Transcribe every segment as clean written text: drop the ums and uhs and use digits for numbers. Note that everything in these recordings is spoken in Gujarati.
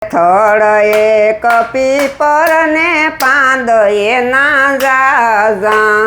થળ એક પીપર ને પાંદ એના જાજા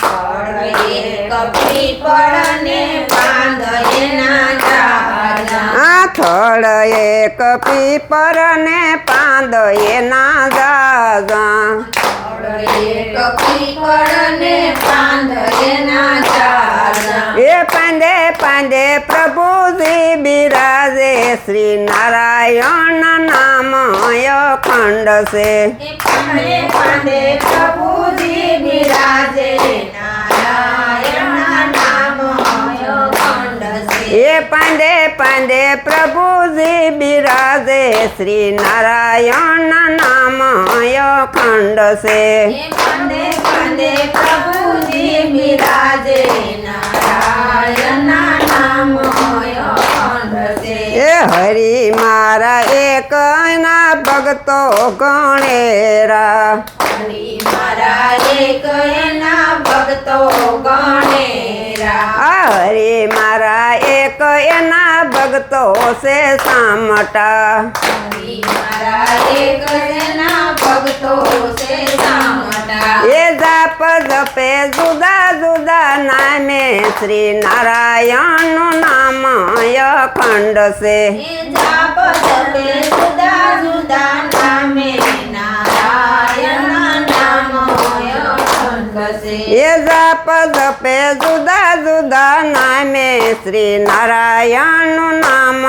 થળ એક પીપળ ને પાંદ એના જાજા આ થળ એક પીપર ને પાંદ એના જાજા થળ એક પીપળ ને પાંદ એના જાજા એ પાંદે પાંદે પ્રભુજી બિરાજે શ્રી નારાયણ નામ અખંડ છે એ પાંદે પાંદે પ્રભુજી બિરાજે નારાયણ નામ અખંડ છે એ પાંદે પાંદે પ્રભુજી બિરાજે શ્રી નારાયણ નામ અખંડ છે એ પાંદે પાંદે પ્રભુજી બિરાજે નારાયણ નામ અખંડ છે એ હરિ મારા એક ના ભક્તો ગણેરા હરિ મારા એક એના ભક્તો ગણેરા આ હરિ મારા એક એના ભક્તો છે સામટા હરિ મારા એક એના ભક્તો છે સામટા એ જાપ જપે જુદા જુદા નામે શ્રી નારાયણનું નામ અખંડ છે એ જાપ જપે જુદા જુદા નામે નારાયણ નામ અખંડ છે એ જાપ જપે જુદા જુદા નામે શ્રી નારાયણનું નામ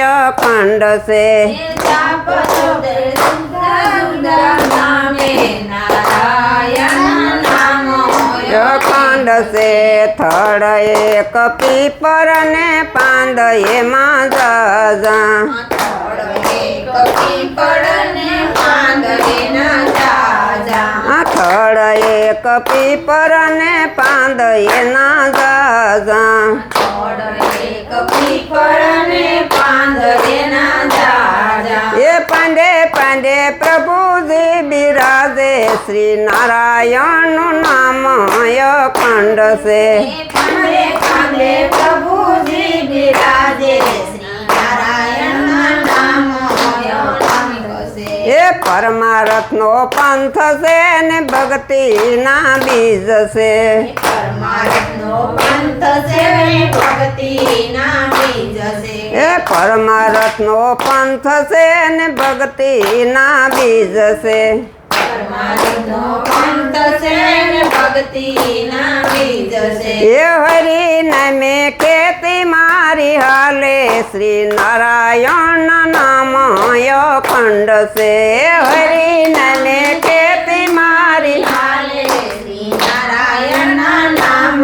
અખંડ છે એ જાપ જપે જુદા જુદા નામે નારાયણ નામ અખંડ છે થળ એક પીપર ને પાંદ એમાં જાજા થળ એક પીપળ ને પાંદ એના જાજા આ થળ એક પીપર ને પાંદ એના જાજા થળ એક પીપળ ને પાંદ એના જાજા એ પાંદે પાંદે પ્રભુજી બિરાજે શ્રી નારાયણનું નામ અખંડ છે એ પાંદે પાંદે પ્રભુજી બિરાજે શ્રી નારાયણ નામ અખંડ છે એ પરમારથનો પંથ છે ને ભક્તિના બીજ છે પરમાર્થનો પંથ છે ભક્તિના બીજ છે એ પરમારથનો પંથ છે ને ભક્તિના બીજ છે પરમાર્થનો પંથ છે ભક્તિના બીજ છે એ હરિ નામે ખેતી મારી હાલે શ્રી નારાયણ નામ અખંડ છે હરિ નામે ખેતી મારી હાલે શ્રી નારાયણ નામ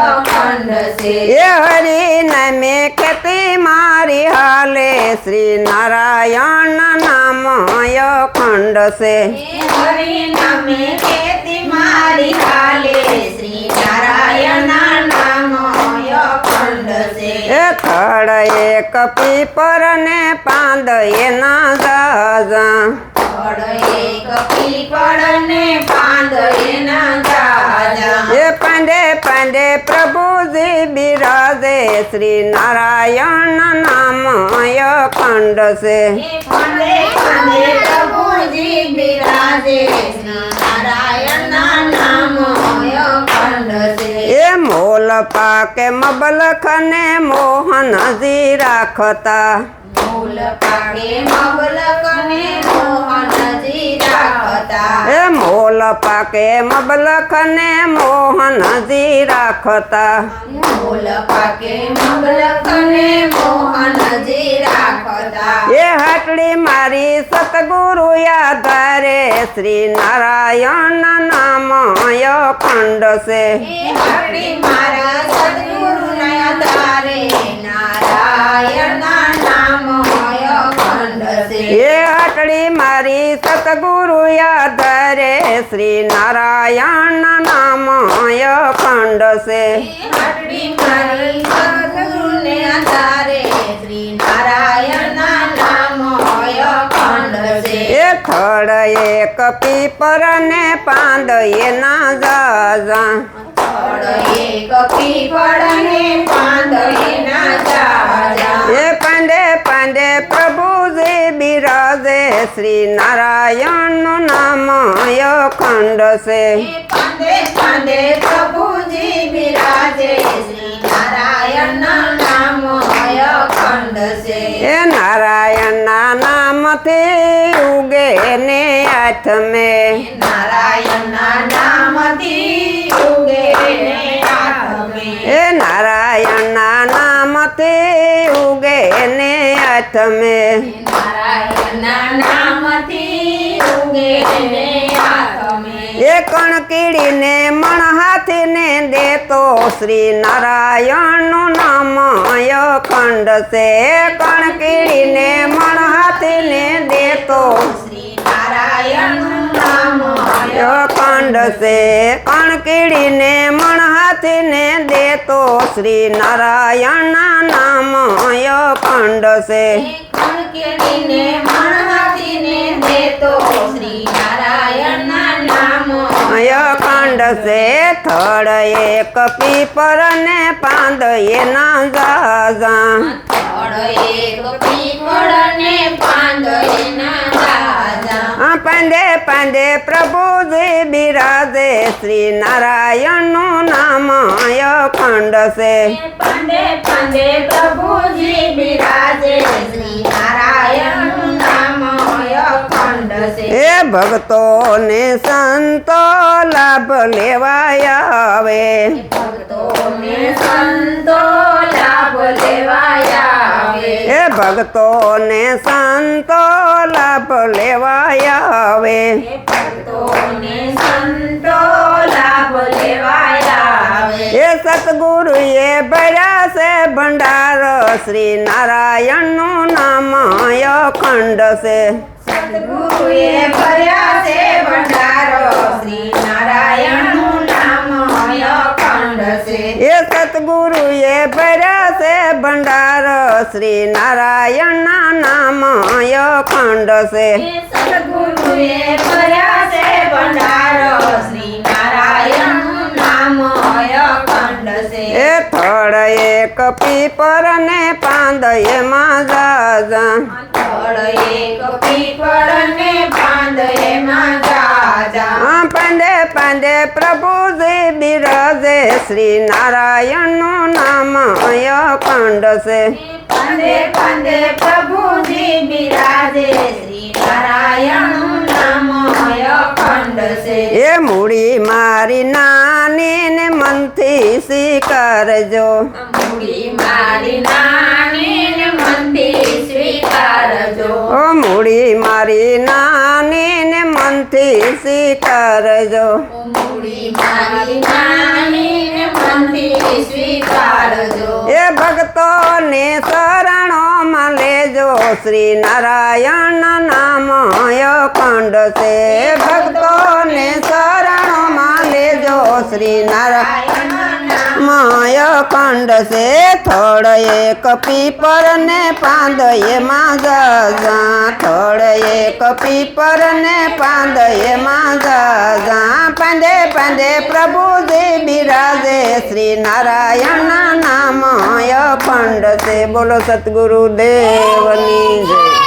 અખંડ છે એ હરિ નામે ખેતી મારી હાલે શ્રી નારાયણ નામ અખંડ છે એ હરિ નામે ખેતી મારી હાલે શ્રી નારાયણ નામ અખંડ છે એ થળ એક પીપર ને પાંદ એના જાજા થળ એક પીપળ ને પાંદ એના જાજા એ પાંદે પાંદે પ્રભુજી બિરાજે શ્રી નારાયણ નામ અખંડ છે એ પાંદે પાંદે પ્રભુજી બિરાજે શ્રી નારાયણ નામ અખંડ છે એ મોલ પાકે મબલખ ને મોહનજી રાખતા મૂલ પાકે મબલક ને મોહનજી રાખતા એ મોલ પાકે મબલખ ને મોહનજી રાખતા મૂલ પાકે મબલક ને મોહનજી રાખતા એ હાટડી મારી સતગુરુ આધારે શ્રી નારાયણ નામ અખંડ છે એ હરી મારા સદગુરુના આધારે નારાયણ નામ અખંડ છે એ હાટડી મારી સતગુરુ આધારે શ્રી નારાયણ નામ અખંડ છે એ હરી મારી સદગુરુને આધારે શ્રી નારાયણ નામ અખંડ છે એ થળ એક પીપર ને પાંદ એના જાજા થળ એક પીપળ ને પાંદ એના જાજા એ પાંદે પાંદે પ્રભુજી બિરાજ શ્રી નારાયણનું નામ અખંડ છે પાંદે પાંદે પ્રભુજી બિરાજે શ્રી નારાયણના નામ અખંડ છે એ નારાયણના નામથી ઉગે ને હાથ મેં નારાયણના નામથી ઉગે ને હાથમે એ નારાયણના નામથી ઉગે ને હાથ મેં નારાયણના નામથી ઉગે ને હાથમે એ કણકીડીને મણ હાથીને દેતો શ્રી નારાયણનું નામ અખંડ છે કણકીડીને મણ હાથીને દેતો શ્રી નારાયણનું નામ અખંડ છે કણકીડીને મણ હાથીને દેતો શ્રી નારાયણના નામ અખંડ છે કણકેડીને મણહાથીને દેતો શ્રી નારાયણના નામ અખંડ છે થડ એક પીપર ને પાંદ એના જાજા થડ એક પીપળ ને પાંદ એના રાજા પાંદે પાંદે પ્રભુજી બિરાજે શ્રી નારાયણનું નામ અખંડ છે પાંદે પાંદે પ્રભુજી બિરાજે શ્રી નારાયણનું નામ અખંડ છે એ ભક્તોને સંતો લાભ લેવાય આવે ભક્તોને સંતો લાભ લેવાય આવે એ ભક્તોને સંતો લાભ લેવાય આવે ભક્તોને સંતો લાભ લેવાય આવે એ સતગુરુએ ભર્યા છે ભંડાર શ્રી નારાયણનું નામ અખંડ છે સદગુરુએ ભર્યા છે ભંડારો શ્રી નારાયણનું નામ અખંડ છે એ સતગુરુએ ભર્યા છે ભંડાર શ્રી નારાયણના નામ અખંડ છે સદગુરુએ ભર્યા છે ભંડારો શ્રી નારાયણનું નામ અખંડ છે એ થડ એક પીપર ને પાંદ એમાં જાજા થડ એક પીપળ ને પાંદ એમાં જાજા પાંદે પાંદે પ્રભુજી બિરાજે શ્રી નારાયણનું નામ અખંડ છે પાંદે પાંદે પ્રભુજી બિરાજે શ્રી નારાયણનું નામ અખંડ છે એ મૂડી મારી નાની ને મનથી સ્વીકારજો મૂડી મારી નાની ને મનથી સ્વીકારજો ઓ મૂડી મારી નાની ને મનથી સ્વીકારજો મૂડી મારી નાની ને મનથી સ્વીકારજો એ ભક્તોને શરણોમાં લેજો શ્રી નારાયણ નામ અખંડ છે ભક્તોને શરણોમાં લેજો શ્રી નારાયણ અખંડ છે થડ એક પીપર ને પાંદ એમાં જાજા થડ એક પીપર ને પાંદ એમાં જાજા પાંદે પાંદે પ્રભુજી બિરાજે શ્રી નારાયણના નામ અખંડ છે બોલો સતગુરુ દેવની જય